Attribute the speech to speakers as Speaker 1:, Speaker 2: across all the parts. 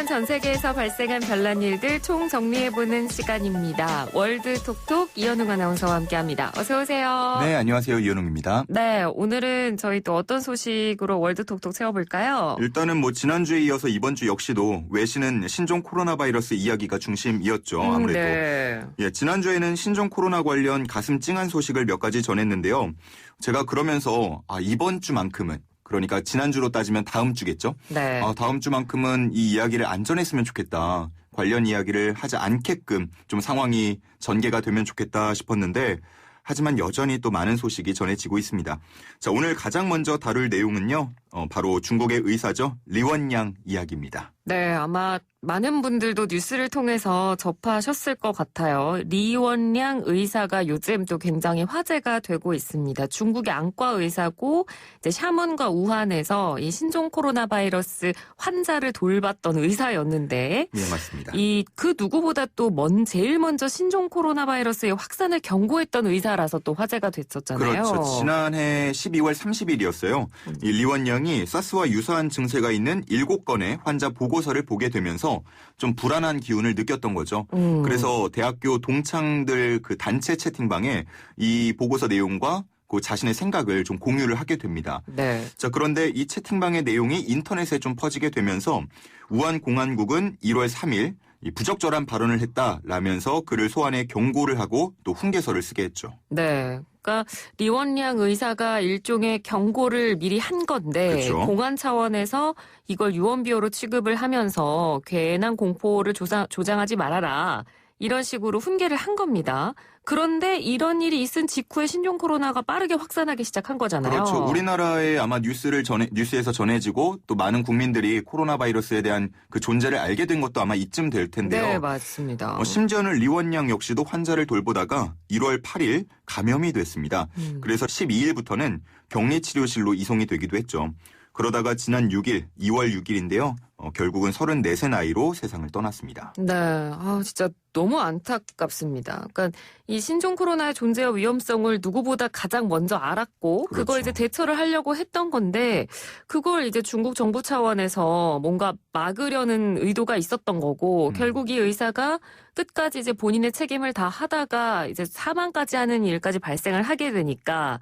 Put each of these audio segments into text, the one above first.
Speaker 1: 이번 전 세계에서 발생한 별난 일들 총정리해보는 시간입니다. 월드톡톡 이현웅 아나운서와 함께합니다. 어서 오세요.
Speaker 2: 네, 안녕하세요. 이현웅입니다.
Speaker 1: 네, 오늘은 저희 또 어떤 소식으로 월드톡톡 채워볼까요?
Speaker 2: 일단은 지난주에 이어서 이번 주 역시도 외신은 신종 코로나 바이러스 이야기가 중심이었죠. 아무래도.
Speaker 1: 네.
Speaker 2: 예, 지난주에는 신종 코로나 관련 가슴 찡한 소식을 몇 가지 전했는데요. 제가 그러면서 이번 주만큼은, 그러니까 지난주로 따지면 다음 주겠죠?
Speaker 1: 네.
Speaker 2: 다음 주만큼은 이 이야기를 안 전했으면 좋겠다. 관련 이야기를 하지 않게끔 좀 상황이 전개가 되면 좋겠다 싶었는데, 하지만 여전히 또 많은 소식이 전해지고 있습니다. 자, 오늘 가장 먼저 다룰 내용은요. 바로 중국의 의사죠. 리원양 이야기입니다.
Speaker 1: 네, 아마 많은 분들도 뉴스를 통해서 접하셨을 것 같아요. 리원량 의사가 요즘 또 굉장히 화제가 되고 있습니다. 중국의 안과 의사고 이제 샤먼과 우한에서 이 신종 코로나 바이러스 환자를 돌봤던 의사였는데,
Speaker 2: 네, 맞습니다.
Speaker 1: 그 누구보다 또 제일 먼저 신종 코로나 바이러스의 확산을 경고했던 의사라서 또 화제가 됐었잖아요.
Speaker 2: 그렇죠. 지난해 12월 30일이었어요. 이 리원양이 사스와 유사한 증세가 있는 7건의 환자 보고서를 보게 되면서 좀 불안한 기운을 느꼈던 거죠. 그래서 대학교 동창들 그 단체 채팅방에 이 보고서 내용과 그 자신의 생각을 좀 공유를 하게 됩니다.
Speaker 1: 네.
Speaker 2: 자, 그런데 이 채팅방의 내용이 인터넷에 좀 퍼지게 되면서 우한 공안국은 1월 3일 이 부적절한 발언을 했다라면서 그를 소환해 경고를 하고 또 훈계서를 쓰게 했죠.
Speaker 1: 네. 그러니까 리원량 의사가 일종의 경고를 미리 한 건데,
Speaker 2: 그렇죠.
Speaker 1: 공안 차원에서 이걸 유언비어로 취급을 하면서 괜한 공포를 조장하지 말아라, 이런 식으로 훈계를 한 겁니다. 그런데 이런 일이 있은 직후에 신종 코로나가 빠르게 확산하기 시작한 거잖아요.
Speaker 2: 그렇죠. 우리나라에 아마 뉴스에서 전해지고 또 많은 국민들이 코로나 바이러스에 대한 그 존재를 알게 된 것도 아마 이쯤 될 텐데요.
Speaker 1: 네, 맞습니다.
Speaker 2: 심지어는 리원양 역시도 환자를 돌보다가 1월 8일 감염이 됐습니다. 그래서 12일부터는 격리치료실로 이송이 되기도 했죠. 그러다가 지난 6일, 2월 6일인데요. 결국은 34세 나이로 세상을 떠났습니다.
Speaker 1: 네, 진짜 너무 안타깝습니다. 그러니까 이 신종 코로나의 존재와 위험성을 누구보다 가장 먼저 알았고,
Speaker 2: 그렇죠.
Speaker 1: 그걸 이제 대처를 하려고 했던 건데, 그걸 이제 중국 정부 차원에서 뭔가 막으려는 의도가 있었던 거고, 결국 이 의사가 끝까지 이제 본인의 책임을 다 하다가 이제 사망까지 하는 일까지 발생을 하게 되니까,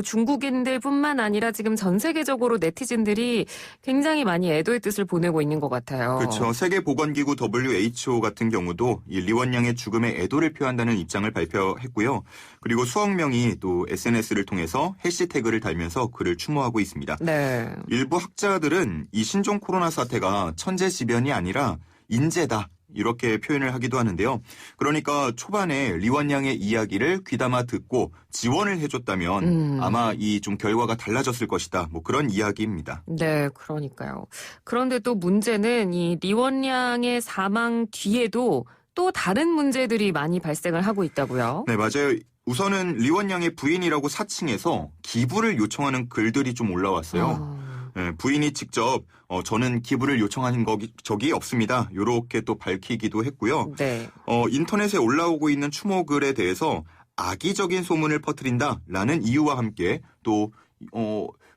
Speaker 1: 중국인들뿐만 아니라 지금 전 세계적으로 네티즌들이 굉장히 많이 애도의 뜻을 보내고 있는 것 같아요.
Speaker 2: 그렇죠. 세계보건기구 WHO 같은 경우도 이 리원양의 죽음에 애도를 표한다는 입장을 발표했고요. 그리고 수억 명이 또 SNS를 통해서 해시태그를 달면서 그를 추모하고 있습니다.
Speaker 1: 네.
Speaker 2: 일부 학자들은 이 신종 코로나 사태가 천재지변이 아니라 인재다, 이렇게 표현을 하기도 하는데요. 그러니까 초반에 리원양의 이야기를 귀담아 듣고 지원을 해줬다면 아마 이 좀 결과가 달라졌을 것이다. 그런 이야기입니다.
Speaker 1: 네, 그러니까요. 그런데 또 문제는 이 리원량의 사망 뒤에도 또 다른 문제들이 많이 발생을 하고 있다고요.
Speaker 2: 네, 맞아요. 우선은 리원양의 부인이라고 사칭해서 기부를 요청하는 글들이 좀 올라왔어요. 네, 부인이 직접 저는 기부를 요청한 적이 없습니다. 이렇게 또 밝히기도 했고요.
Speaker 1: 네.
Speaker 2: 인터넷에 올라오고 있는 추모글에 대해서 악의적인 소문을 퍼뜨린다라는 이유와 함께 또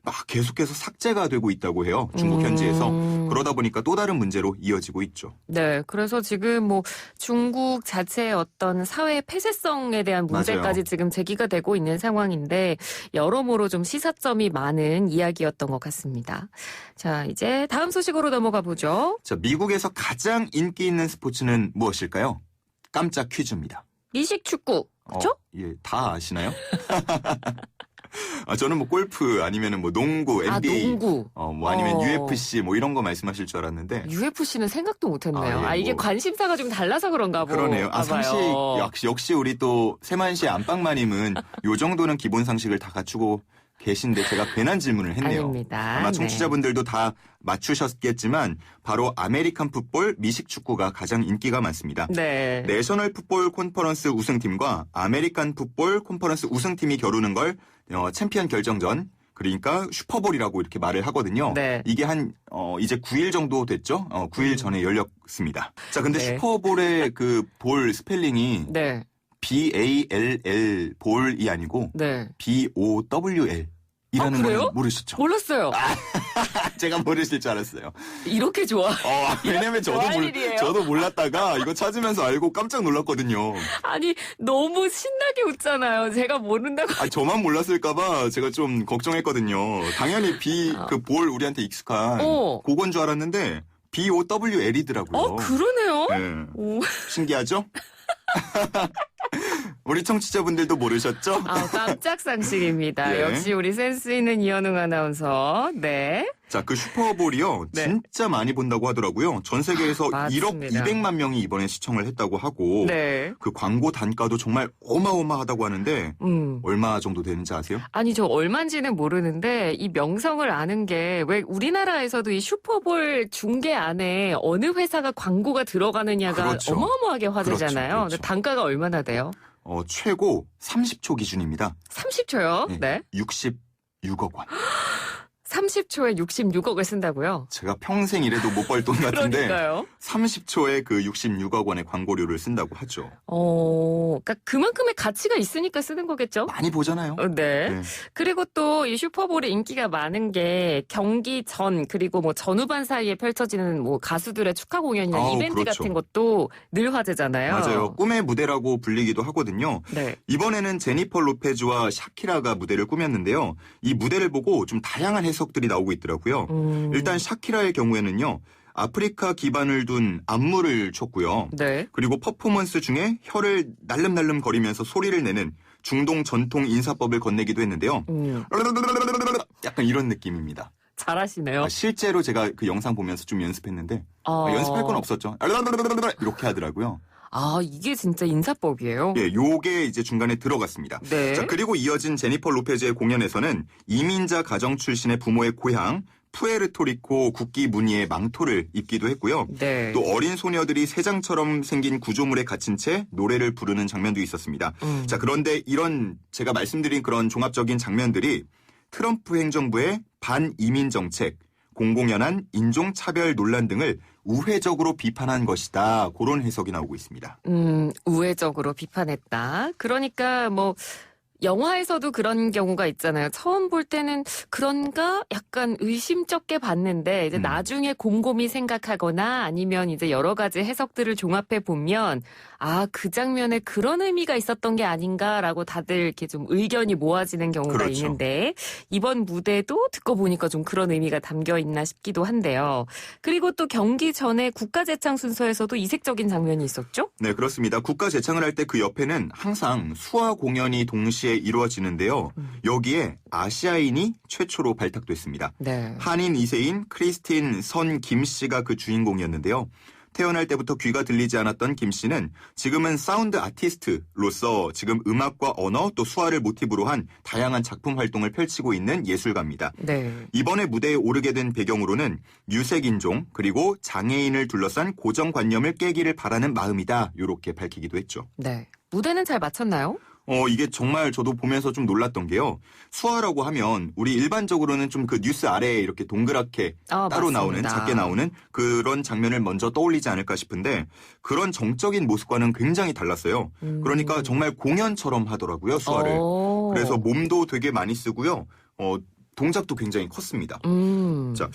Speaker 2: 막 계속해서 삭제가 되고 있다고 해요. 중국 현지에서. 그러다 보니까 또 다른 문제로 이어지고 있죠.
Speaker 1: 네, 그래서 지금 중국 자체의 어떤 사회 폐쇄성에 대한 문제까지
Speaker 2: 맞아요.
Speaker 1: 지금 제기가 되고 있는 상황인데, 여러모로 좀 시사점이 많은 이야기였던 것 같습니다. 자, 이제 다음 소식으로 넘어가 보죠.
Speaker 2: 자, 미국에서 가장 인기 있는 스포츠는 무엇일까요? 깜짝 퀴즈입니다.
Speaker 1: 미식 축구, 그렇죠?
Speaker 2: 예, 다 아시나요? 저는 골프 아니면은 농구, NBA,
Speaker 1: 농구.
Speaker 2: 아니면 UFC 이런 거 말씀하실 줄 알았는데.
Speaker 1: UFC는 생각도 못했네요.
Speaker 2: 예,
Speaker 1: 이게 관심사가 좀 달라서 그런가 보요.
Speaker 2: 그러네요. 역시 우리 또 세만시 안방마님은 요 정도는 기본 상식을 다 갖추고 계신데 제가 괜한 질문을 했네요.
Speaker 1: 아닙니다.
Speaker 2: 아마 청취자분들도 다 맞추셨겠지만 바로 아메리칸 풋볼 미식 축구가 가장 인기가 많습니다.
Speaker 1: 네.
Speaker 2: 내셔널 풋볼 콘퍼런스 우승팀과 아메리칸 풋볼 콘퍼런스 우승팀이 겨루는 걸 챔피언 결정전, 그러니까 슈퍼볼이라고 이렇게 말을 하거든요.
Speaker 1: 네.
Speaker 2: 이게 이제 9일 정도 됐죠? 9일 전에 열렸습니다. 자, 근데
Speaker 1: 네.
Speaker 2: 슈퍼볼의 그 볼 스펠링이
Speaker 1: 네.
Speaker 2: BALL 볼이 아니고
Speaker 1: 네.
Speaker 2: BOWL. 이라는
Speaker 1: 그래요?
Speaker 2: 걸 모르시죠?
Speaker 1: 몰랐어요.
Speaker 2: 제가 모르실 줄 알았어요.
Speaker 1: 이렇게 좋아.
Speaker 2: 왜냐면
Speaker 1: 좋아할 일이에요?
Speaker 2: 저도 몰랐다가 이거 찾으면서 알고 깜짝 놀랐거든요.
Speaker 1: 아니, 너무 신나게 웃잖아요. 제가 모른다고.
Speaker 2: 저만 몰랐을까봐 제가 좀 걱정했거든요. 당연히 그 볼 우리한테 익숙한 그건 줄 알았는데 BOWL이더라고요.
Speaker 1: 그러네요.
Speaker 2: 네.
Speaker 1: 오.
Speaker 2: 신기하죠? 우리 청취자분들도 모르셨죠?
Speaker 1: 깜짝 상식입니다.
Speaker 2: 예.
Speaker 1: 역시 우리 센스 있는 이현웅 아나운서. 네.
Speaker 2: 자, 그 슈퍼볼이요.
Speaker 1: 네.
Speaker 2: 진짜 많이 본다고 하더라고요. 전 세계에서 1억
Speaker 1: 맞습니다.
Speaker 2: 200만 명이 이번에 시청을 했다고 하고
Speaker 1: 네.
Speaker 2: 그 광고 단가도 정말 어마어마하다고 하는데 얼마 정도 되는지 아세요?
Speaker 1: 아니, 저 얼마인지는 모르는데 이 명성을 아는 게 왜 우리나라에서도 이 슈퍼볼 중계 안에 어느 회사가 광고가 들어가느냐가
Speaker 2: 그렇죠.
Speaker 1: 어마어마하게 화제잖아요.
Speaker 2: 그렇죠.
Speaker 1: 근데 단가가 얼마나 돼요?
Speaker 2: 최고 30초 기준입니다.
Speaker 1: 30초요? 네.
Speaker 2: 66억 원.
Speaker 1: 30초에 66억을 쓴다고요?
Speaker 2: 제가 평생 일해도 못 벌 돈 같은데
Speaker 1: 그러니까요.
Speaker 2: 30초에 그 66억 원의 광고료를 쓴다고 하죠.
Speaker 1: 그러니까 그만큼의 가치가 있으니까 쓰는 거겠죠?
Speaker 2: 많이 보잖아요.
Speaker 1: 네.
Speaker 2: 네.
Speaker 1: 그리고 또 이 슈퍼볼의 인기가 많은 게 경기 전 그리고 뭐 전후반 사이에 펼쳐지는 뭐 가수들의 축하 공연이나 이벤트
Speaker 2: 그렇죠.
Speaker 1: 같은 것도 늘 화제잖아요.
Speaker 2: 맞아요. 꿈의 무대라고 불리기도 하거든요.
Speaker 1: 네.
Speaker 2: 이번에는 제니퍼 로페즈와 샤키라가 무대를 꾸몄는데요. 이 무대를 보고 좀 다양한 해석들이 나오고 있더라고요. 일단 샤키라의 경우에는요. 아프리카 기반을 둔 안무를 췄고요.
Speaker 1: 네.
Speaker 2: 그리고 퍼포먼스 중에 혀를 날름날름 거리면서 소리를 내는 중동 전통 인사법을 건네기도 했는데요. 약간 이런 느낌입니다.
Speaker 1: 잘하시네요.
Speaker 2: 실제로 제가 그 영상 보면서 좀 연습했는데 연습할 건 없었죠. 이렇게 하더라고요.
Speaker 1: 이게 진짜 인사법이에요?
Speaker 2: 예, 요게 이제 중간에 들어갔습니다.
Speaker 1: 네.
Speaker 2: 자, 그리고 이어진 제니퍼 로페즈의 공연에서는 이민자 가정 출신의 부모의 고향 푸에르토리코 국기 무늬의 망토를 입기도 했고요.
Speaker 1: 네.
Speaker 2: 또 어린 소녀들이 새장처럼 생긴 구조물에 갇힌 채 노래를 부르는 장면도 있었습니다. 자, 그런데 이런 제가 말씀드린 그런 종합적인 장면들이 트럼프 행정부의 반이민 정책, 공공연한 인종차별 논란 등을 우회적으로 비판한 것이다. 그런 해석이 나오고 있습니다.
Speaker 1: 우회적으로 비판했다. 그러니까 뭐 영화에서도 그런 경우가 있잖아요. 처음 볼 때는 그런가 약간 의심쩍게 봤는데 이제 나중에 곰곰이 생각하거나 아니면 이제 여러 가지 해석들을 종합해 보면 그 장면에 그런 의미가 있었던 게 아닌가라고 다들 이렇게 좀 의견이 모아지는 경우가
Speaker 2: 그렇죠.
Speaker 1: 있는데 이번 무대도 듣고 보니까 좀 그런 의미가 담겨 있나 싶기도 한데요. 그리고 또 경기 전에 국가 재창 순서에서도 이색적인 장면이 있었죠?
Speaker 2: 네, 그렇습니다. 국가 재창을 할 때 그 옆에는 항상 수화 공연이 동시에 이루어지는데요. 여기에 아시아인이 최초로 발탁됐습니다.
Speaker 1: 네.
Speaker 2: 한인 2세인 크리스틴 선 김 씨가 그 주인공이었는데요. 태어날 때부터 귀가 들리지 않았던 김 씨는 지금은 사운드 아티스트로서 지금 음악과 언어 또 수화를 모티브로 한 다양한 작품 활동을 펼치고 있는 예술가입니다.
Speaker 1: 네.
Speaker 2: 이번에 무대에 오르게 된 배경으로는 유색인종 그리고 장애인을 둘러싼 고정관념을 깨기를 바라는 마음이다. 이렇게 밝히기도 했죠.
Speaker 1: 네. 무대는 잘 마쳤나요?
Speaker 2: 이게 정말 저도 보면서 좀 놀랐던 게요. 수화라고 하면 우리 일반적으로는 좀 그 뉴스 아래에 이렇게 동그랗게 따로
Speaker 1: 맞습니다.
Speaker 2: 나오는 작게 나오는 그런 장면을 먼저 떠올리지 않을까 싶은데 그런 정적인 모습과는 굉장히 달랐어요. 그러니까 정말 공연처럼 하더라고요, 수화를. 그래서 몸도 되게 많이 쓰고요. 동작도 굉장히 컸습니다. 자,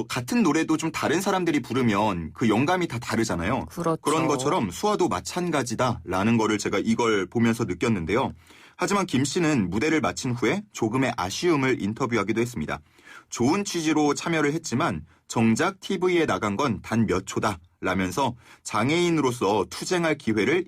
Speaker 2: 같은 노래도 좀 다른 사람들이 부르면 그 영감이 다 다르잖아요.
Speaker 1: 그렇죠.
Speaker 2: 그런 것처럼 수화도 마찬가지다라는 거를 제가 이걸 보면서 느꼈는데요. 하지만 김 씨는 무대를 마친 후에 조금의 아쉬움을 인터뷰하기도 했습니다. 좋은 취지로 참여를 했지만 정작 TV에 나간 건 단 몇 초다. 라면서 장애인으로서 투쟁할 기회를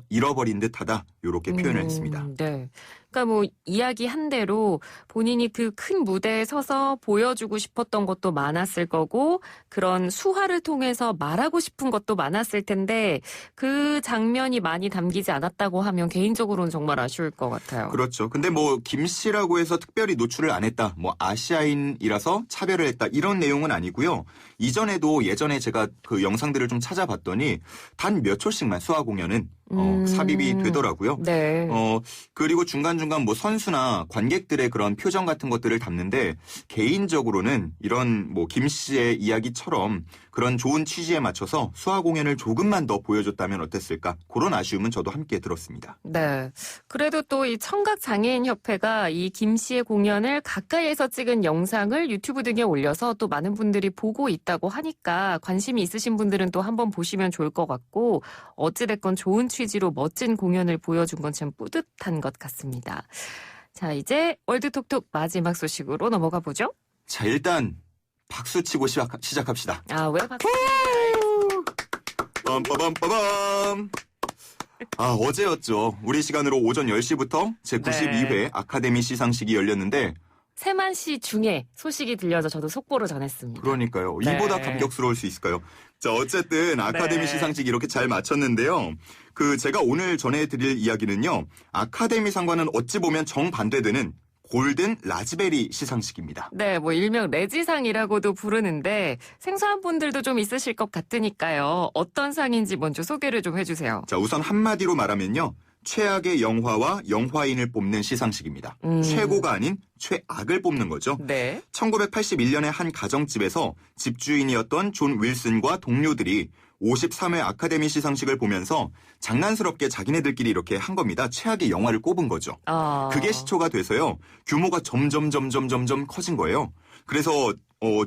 Speaker 2: 잃어버린 듯하다. 이렇게 표현을 했습니다.
Speaker 1: 네. 그러니까 뭐 이야기한 대로 본인이 그 큰 무대에 서서 보여주고 싶었던 것도 많았을 거고 그런 수화를 통해서 말하고 싶은 것도 많았을 텐데 그 장면이 많이 담기지 않았다고 하면 개인적으로는 정말 아쉬울 것 같아요.
Speaker 2: 그렇죠. 근데 뭐 김 씨라고 해서 특별히 노출을 안 했다. 뭐 아시아인이라서 차별을 했다. 이런 내용은 아니고요. 이전에도 예전에 제가 그 영상들을 좀 찾아봤더니 단 몇 초씩만 수화 공연은 삽입이 되더라고요.
Speaker 1: 네.
Speaker 2: 그리고 중간중간 뭐 선수나 관객들의 그런 표정 같은 것들을 담는데 개인적으로는 이런 뭐 김 씨의 이야기처럼 그런 좋은 취지에 맞춰서 수화 공연을 조금만 더 보여줬다면 어땠을까? 그런 아쉬움은 저도 함께 들었습니다.
Speaker 1: 네. 그래도 또 이 청각장애인협회가 이 김 씨의 공연을 가까이에서 찍은 영상을 유튜브 등에 올려서 또 많은 분들이 보고 있다고 하니까 관심이 있으신 분들은 또 한번 보시면 좋을 것 같고 어찌됐건 좋은 취지로 멋진 공연을 보여준 건 참 뿌듯한 것 같습니다. 자, 이제 월드톡톡 마지막 소식으로 넘어가 보죠.
Speaker 2: 자, 일단 박수 치고 시작합시다.
Speaker 1: 아, 왜 박수?
Speaker 2: 빰빠밤빠밤. 어제였죠. 우리 시간으로 오전 10시부터 제92회
Speaker 1: 네.
Speaker 2: 아카데미 시상식이 열렸는데
Speaker 1: 세만시 중에 소식이 들려서 저도 속보로 전했습니다.
Speaker 2: 그러니까요.
Speaker 1: 네.
Speaker 2: 이보다 감격스러울 수 있을까요? 자, 어쨌든 아카데미
Speaker 1: 네.
Speaker 2: 시상식이 이렇게 잘 마쳤는데요. 제가 오늘 전해드릴 이야기는요. 아카데미 상과는 어찌 보면 정반대되는 골든 라즈베리 시상식입니다.
Speaker 1: 네, 뭐 일명 레지상이라고도 부르는데 생소한 분들도 좀 있으실 것 같으니까요. 어떤 상인지 먼저 소개를 좀 해주세요.
Speaker 2: 자, 우선 한마디로 말하면요. 최악의 영화와 영화인을 뽑는 시상식입니다. 최고가 아닌 최악을 뽑는 거죠.
Speaker 1: 네.
Speaker 2: 1981년에 한 가정집에서 집주인이었던 존 윌슨과 동료들이 53회 아카데미 시상식을 보면서 장난스럽게 자기네들끼리 이렇게 한 겁니다. 최악의 영화를 꼽은 거죠. 그게 시초가 돼서요. 규모가 점점 커진 거예요. 그래서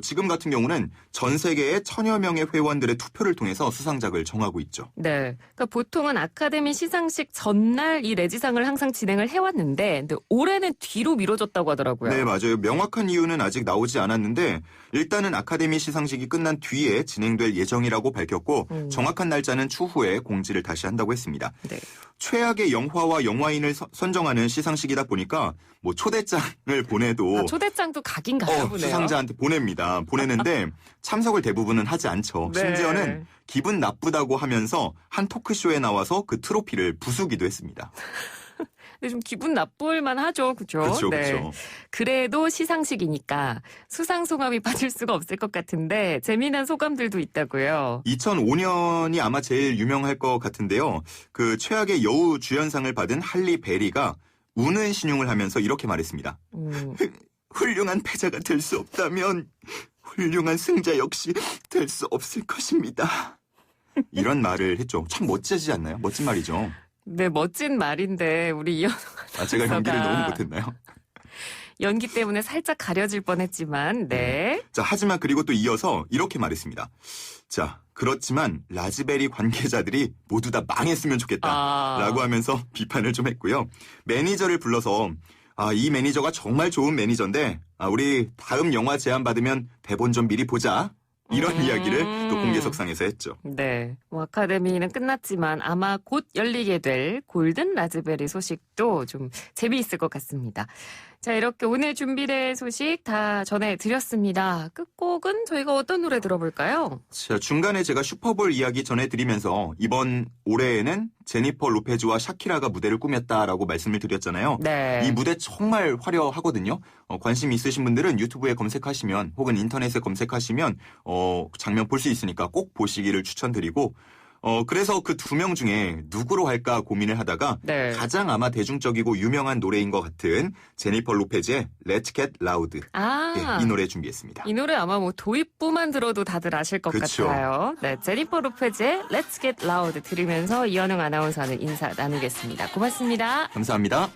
Speaker 2: 지금 같은 경우는 전 세계의 1000여 명의 회원들의 투표를 통해서 수상작을 정하고 있죠.
Speaker 1: 네. 그러니까 보통은 아카데미 시상식 전날 이 레지상을 항상 진행을 해왔는데 근데 올해는 뒤로 미뤄졌다고 하더라고요.
Speaker 2: 네, 맞아요. 명확한 이유는 아직 나오지 않았는데 일단은 아카데미 시상식이 끝난 뒤에 진행될 예정이라고 밝혔고 정확한 날짜는 추후에 공지를 다시 한다고 했습니다.
Speaker 1: 네.
Speaker 2: 최악의 영화와 영화인을 선정하는 시상식이다 보니까 뭐 초대장을 보내도
Speaker 1: 초대장도 가긴 가나 보네요.
Speaker 2: 수상자한테 보내는데 참석을 대부분은 하지 않죠.
Speaker 1: 네.
Speaker 2: 심지어는 기분 나쁘다고 하면서 한 토크쇼에 나와서 그 트로피를 부수기도 했습니다.
Speaker 1: 근데 좀 기분 나쁠 만하죠, 그렇죠?
Speaker 2: 그렇죠,
Speaker 1: 네.
Speaker 2: 그렇죠.
Speaker 1: 그래도 시상식이니까 수상 소감이 빠질 수가 없을 것 같은데 재미난 소감들도 있다고요.
Speaker 2: 2005년이 아마 제일 유명할 것 같은데요. 그 최악의 여우 주연상을 받은 할리 베리가 우는 신용을 하면서 이렇게 말했습니다. 훌륭한 패자가 될 수 없다면 훌륭한 승자 역시 될 수 없을 것입니다. 이런 말을 했죠. 참 멋지지 않나요? 멋진 말이죠.
Speaker 1: 네, 멋진 말인데 우리 이현우
Speaker 2: 제가 연기를
Speaker 1: 아나운서가
Speaker 2: 너무 못했나요?
Speaker 1: 연기 때문에 살짝 가려질 뻔했지만 네.
Speaker 2: 자, 하지만 그리고 또 이어서 이렇게 말했습니다. 자, 그렇지만 라즈베리 관계자들이 모두 다 망했으면 좋겠다 라고 하면서 비판을 좀 했고요. 매니저를 불러서 이 매니저가 정말 좋은 매니저인데 우리 다음 영화 제안 받으면 대본 좀 미리 보자. 이런 이야기를 또 공개석상에서 했죠.
Speaker 1: 네. 뭐 아카데미는 끝났지만 아마 곧 열리게 될 골든 라즈베리 소식도 좀 재미있을 것 같습니다. 자, 이렇게 오늘 준비된 소식 다 전해드렸습니다. 끝곡은 저희가 어떤 노래 들어볼까요?
Speaker 2: 자, 중간에 제가 슈퍼볼 이야기 전해드리면서 이번 올해에는 제니퍼 로페즈와 샤키라가 무대를 꾸몄다라고 말씀을 드렸잖아요.
Speaker 1: 네.
Speaker 2: 이 무대 정말 화려하거든요. 관심 있으신 분들은 유튜브에 검색하시면 혹은 인터넷에 검색하시면 장면 볼 수 있으니까 꼭 보시기를 추천드리고 그래서 그 두 명 중에 누구로 할까 고민을 하다가
Speaker 1: 네.
Speaker 2: 가장 아마 대중적이고 유명한 노래인 것 같은 제니퍼 로페즈의 Let's Get Loud. 이 노래 준비했습니다.
Speaker 1: 이 노래 아마 뭐 도입부만 들어도 다들 아실 것
Speaker 2: 그쵸.
Speaker 1: 같아요. 네, 제니퍼 로페즈의 Let's Get Loud 들으면서 이현웅 아나운서는 인사 나누겠습니다. 고맙습니다.
Speaker 2: 감사합니다.